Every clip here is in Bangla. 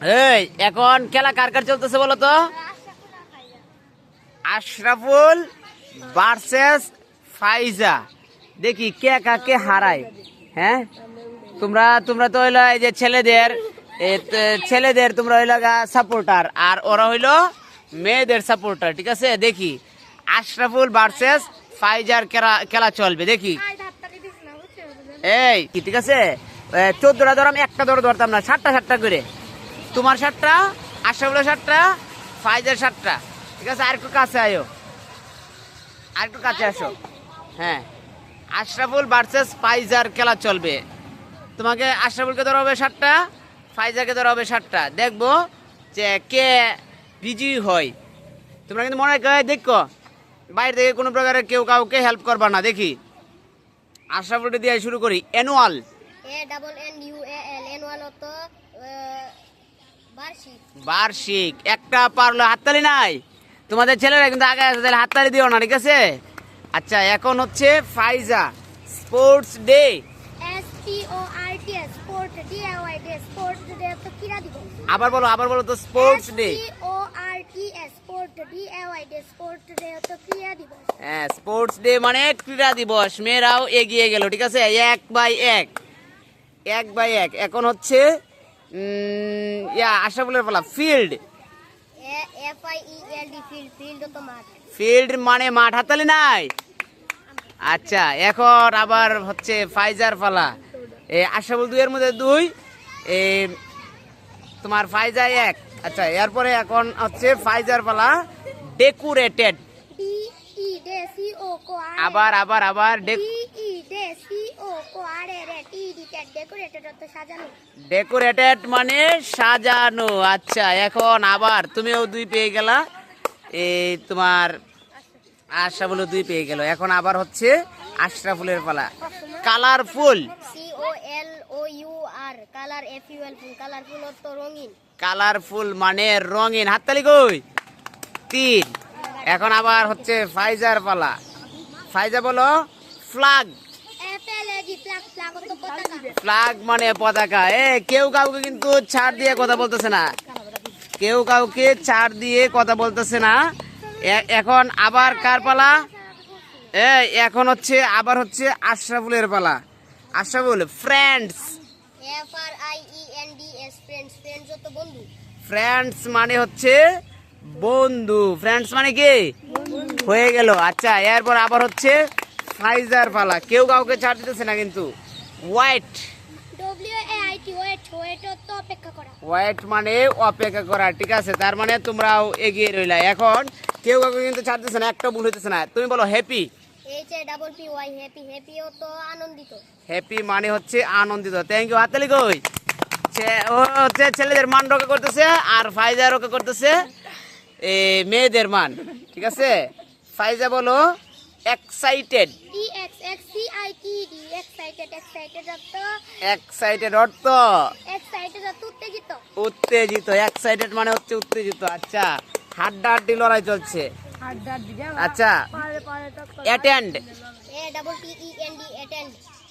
এই এখন খেলা কার কার চলতেছে বলো তো? আশরাফুল ভার্সেস ফাইজা। দেখি কে কাকে হারায়। হ্যাঁ, তোমরা তোমরা তো হইলো এই যে ছেলেদের তোমরা হইলো সাপোর্টার, আর ওরা হইলো মেয়েদের সাপোর্টার। ঠিক আছে, দেখি আশরাফুল ভার্সেস ফাইজার খেলা চলবে। দেখি এই কি, ঠিক আছে 14টা ধরাম, একটা ধরতাম না, 7টা করে। তোমার 7টা, আশরাফুলের 7টা, ফাইজার 7টা। ঠিক আছে, আরেকটু কাছে আয়ো, আরেকটু কাছে আসো। হ্যাঁ, আশরাফুল ভার্সেস ফাইজার খেলা চলবে। তোমাকে আশরাফুলকে ধরা হবে 7টা, ফাইজারকে ধরা হবে 7টা। দেখবো যে কে বিজয়ী হয়। তোমরা কিন্তু মনে রাখো, দেখো বাইরে থেকে কোনো প্রকারের কেউ কাউকে হেল্প করবা না। দেখি আশরাফুলটা দিয়ে শুরু করি। অ্যানুয়াল, বার্ষিক। একটা পারলো, হাততালি নাই। তোমাদের ছেলেরা কিন্তু আগে আছে, তাহলে হাততালি দিও না। ঠিক আছে, আচ্ছা এখন হচ্ছে ফাইজা। স্পোর্টস ডে, আবার বলো, আবার বলো তো। স্পোর্টস ডে, হ্যাঁ স্পোর্টস ডে মানে ক্রীড়া দিবস। মেয়েরাও এগিয়ে গেল। ঠিক আছে, 1/1। এখন হচ্ছে আশরাফুলের পালা। ফিল্ড, ফিল্ড মানে মাঠ। হাততালি নাই। আচ্ছা এখন আবার হচ্ছে ফাইজার পালা। আশরাফুল 2 এর মধ্যে 2, তোমার ফাইজা 1। আচ্ছা এরপরে এখন হচ্ছে ফাইজার পালা। ডেকোরেটেড, আবার ডেকোরেটেড মানে সাজানো। আচ্ছা এখন আবার তুমিও 2 পেয়ে গেলা, তোমার আশরাফুলও 2 পেয়ে গেল। এখন আবার হচ্ছে আশরাফুলের পালা। কালারফুল, কালারফুল মানে রঙিন। হাততালি কই? 3। এখন আবার হচ্ছে ফাইজার পালা। ফাইজা বলো। ফ্ল্যাগ, ফ্ল্যাগ মানে পতাকা। কেউ কাউকে কিন্তু ছাড় দিয়ে কথা বলতেছে না, কেউ কাউকে ছাড় দিয়ে কথা বলতেছে না। এখন আবার কার পালা? এখন হচ্ছে আবার হচ্ছে আশরাফুলের পালা। আশরাফুল। ফ্রেন্ডস, ফ্রেন্ডস মানে হচ্ছে বন্ধু। ফ্রেন্ডস মানে কি হয়ে গেল। আচ্ছা এরপর আবার হচ্ছে ফাইজার পালা। কেউ কাউকে ছাড় দিতেছে না কিন্তু। ওয়াইট, ওয়াইট মানে অপেক্ষা করা। ঠিক আছে, তার মানে তোমরাও এগিয়ে রইলা। এখন কেউ কাউকে কিন্তু ছাড়তেছে না, একটা ভুল হইতেছে না। তুমি বলো হ্যাপি, হ্যাপি মানে হচ্ছে আনন্দিত। Thank you. হাততালি কই? ও হচ্ছে ছেলেদের মান রক্ষা করতেছে, আর ফাইজা রক্ষা করতেছে মেয়েদের মান। ঠিক আছে, ফাইজা বলো এক্সাইটেড, এক্সাইটেড অর্থ উত্তেজিত। এক্সাইটেড মানে হচ্ছে উত্তেজিত। আচ্ছা হাড্ডাহাড্ডি লড়াই চলছে। আচ্ছা অ্যাটেন্ড,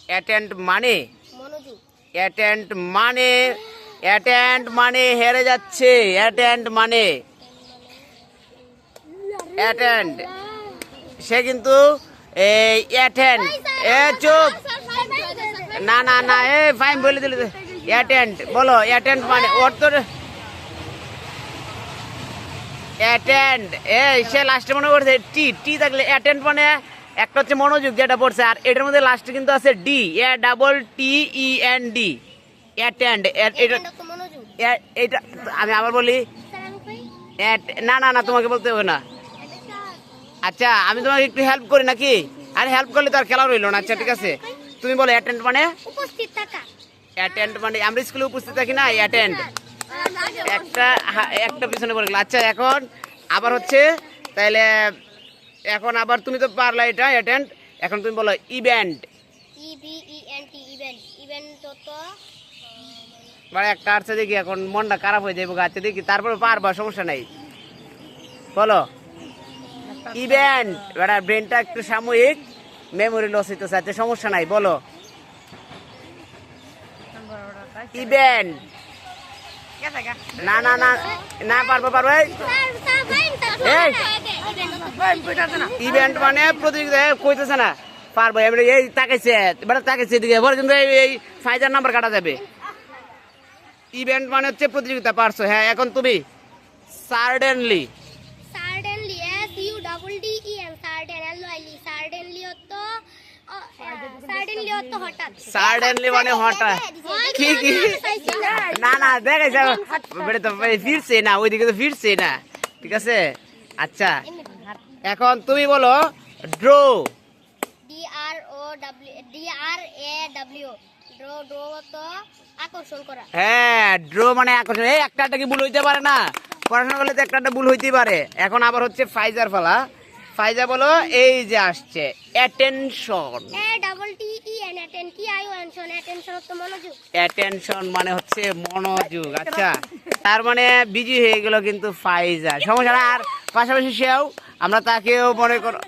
অ্যাটেন্ড মানে, অ্যাটেন্ড মানে, অ্যাটেন্ড মানে হেরে যাচ্ছে। অ্যাটেন্ড মানে অ্যাটেন্ড, সে কিন্তু এই অ্যাটেন্ড। চুপ, না না না, ফাইন বলে দিলে। অ্যাটেন্ড বলো। অ্যাটেন্ড মানে অর্থ অ্যাটেন্ড। সে লাস্টে মনে করছে টি, টি থাকলে অ্যাটেন্ড মানে একটা হচ্ছে মনোযোগ যেটা পড়ছে, আর এটার মধ্যে লাস্টে কিন্তু আছে ডি, ATTEND, অ্যাটেন্ড। এটা আমি আবার বলি। না না না, তোমাকে বলতে হবে না। আচ্ছা আমি তোমাকে একটু হেল্প করি নাকি? আরে হেল্প করলে তো আর খেলা রইল না। আচ্ছা ঠিক আছে, তুমি বলো অ্যাটেন্ড মানে উপস্থিত থাকা। অ্যাটেন্ড মানে আমরা স্কুলে উপস্থিত থাকি না, অ্যাটেন্ড। একটা পিছনে পড়ে গেল। আচ্ছা এখন আবার হচ্ছে তাইলে, এখন আবার তুমি তো পারলা এটা অ্যাটেন্ড। এখন তুমি বলো ইভেন্ট, ইভেন্ট, ইভেন্ট তো মানে একটা আসছে দেখি, এখন মনটা খারাপ হয়ে যাবে। আচ্ছা দেখি, তারপরে পারবা, সমস্যা নাই। বলো ইভেন্ট। বেটা ব্রেনটা একটু সাময়িক মেমোরি লস হইতেছে। আচ্ছা সমস্যা নাই, বলো ইভেন্ট। না না না না পারবো পারবো এই এই ইভেন্ট মানে প্রতিযোগিতা কইতেছে না পারবো এবারে এই তাকাইছে এবারে তাকাইছে এদিকে এবার কিন্তু এই ফাইজার নাম্বার কাটা যাবে ইভেন্ট মানে হচ্ছে প্রতিযোগিতা পারছো হ্যাঁ এখন তুমি সার্ডেনলি সার্টেনলি SUDDEN সার্টেনলি হঠাৎ সার্ডেনলি মানে হঠাৎ কি কি না না দেখাইছে বেড়ে তো ফিরছে না ওইদিকে তো ফিরছে না ঠিক আছে আচ্ছা এখন তুমি বলো ড্র DRAW ড্র তো আকর্ষণ করা হ্যাঁ ড্র মানে আকর্ষণ এই একটা কি ভুল হইতে পারে না পড়াশোনা করলে তো একটা ভুল হইতেই পারে এখন আবার হচ্ছে ফাইজার ফালা ফাইজা বলো এই যে আসছে অ্যাটেনশন অ্যাটেনশন তো মনোযোগ অ্যাটেনশন মানে হচ্ছে মনোযোগ আচ্ছা তার মানে বিজি হয়ে গেল কিন্তু ফাইজা সমস্যা না আর পাশাপাশি সেও আমরা তাকেও মনে করো